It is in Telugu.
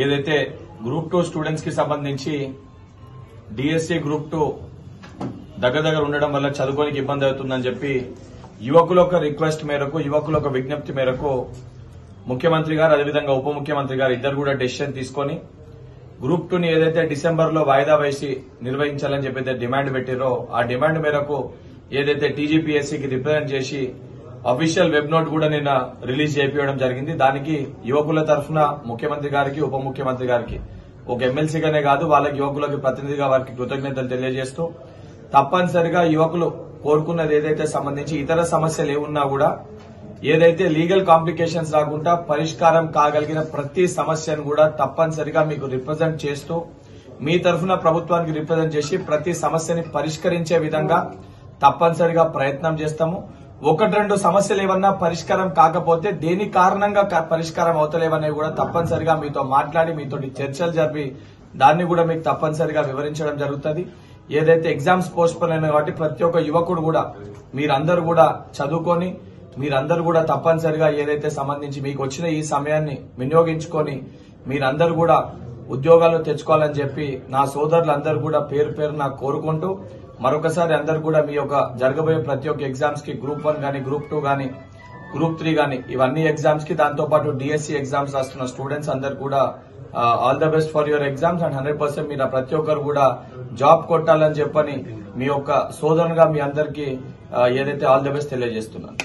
ఏదైతే గ్రూప్ 2 స్టూడెంట్స్ కి సంబంధించి డిఎస్సి గ్రూప్ 2 దగ్గర ఉండడం వల్ల చదువుకోనికి ఇబ్బంది అవుతుందని చెప్పి యువకుల యొక్క రిక్వెస్ట్ మేరకు, యువకుల యొక్క విజ్ఞప్తి మేరకు ముఖ్యమంత్రి గారు అదేవిధంగా ఉప ముఖ్యమంత్రి గారు ఇద్దరు కూడా డెసిషన్ తీసుకుని గ్రూప్ 2 ని ఏదైతే డిసెంబర్ లో వాయిదా వేసి నిర్వహించాలని చెప్పి డిమాండ్ పెట్టారో ఆ డిమాండ్ మేరకు ఏదైతే టీజీపీఎస్సీకి రిప్రజెంట్ చేసి అఫీషియల్ వెబ్ నోట్ కూడా నిన్న రిలీజ్ చేయించడం జరిగింది. దానికి యువకుల తరఫున ముఖ్యమంత్రి గారికి, ఉప ముఖ్యమంత్రి గారికి ఒక ఎమ్మెల్సీగానే కాదు వాళ్ళకి యువకులకి ప్రతినిధిగా వారికి కృతజ్ఞతలు తెలియజేస్తూ తప్పనిసరిగా యువకులు కోరుకున్నది ఏదైతే సంబంధించి ఇతర సమస్యలు ఏమున్నా కూడా ఏదైతే లీగల్ కాంప్లికేషన్స్ రాకుండా పరిష్కారం కాగలిగిన ప్రతి సమస్యను కూడా తప్పనిసరిగా మీకు రిప్రజెంట్ చేస్తూ మీ తరఫున ప్రభుత్వానికి రిప్రజెంట్ చేసి ప్రతి సమస్యని పరిష్కరించే విధంగా తప్పనిసరిగా ప్రయత్నం చేస్తాము. 1-2 సమస్యలు ఏమన్నా పరిష్కారం కాకపోతే దేని కారణంగా పరిష్కారం అవుతలేవనేవి కూడా తప్పనిసరిగా మీతో మాట్లాడి మీతో చర్చలు జరిపి దాన్ని కూడా మీకు తప్పనిసరిగా వివరించడం జరుగుతుంది. ఏదైతే ఎగ్జామ్స్ పోస్ట్ పోన్ అయినా కాబట్టి ప్రతి ఒక్క యువకుడు కూడా మీరందరూ కూడా చదువుకొని మీరందరూ కూడా తప్పనిసరిగా ఏదైతే సంబంధించి మీకు వచ్చిన ఈ సమయాన్ని వినియోగించుకొని మీరందరూ కూడా ఉద్యోగాలు తెచ్చుకోవాలని చెప్పి నా సోదరులందరూ కూడా పేరు పేరున కోరుకుంటూ మరొకసారి అందరూ కూడా మీ యొక్క జరగబోయే ప్రతి ఒక్క ఎగ్జామ్స్ కి గ్రూప్ 1 గానీ, గ్రూప్ 2 గానీ, గ్రూప్ 3 గానీ ఇవన్నీ ఎగ్జామ్స్ కి దాంతోపాటు డిఎస్సీ ఎగ్జామ్స్ రాస్తున్న స్టూడెంట్స్ అందరూ కూడా all the best for your exams and 100% మీరు ప్రతి ఒక్కరు కూడా జాబ్ కొట్టాలని చెప్పని మీ యొక్క సోదరునిగా మీ అందరికీ ఏదైతే ఆల్ ద బెస్ట్ తెలియజేస్తున్నాను.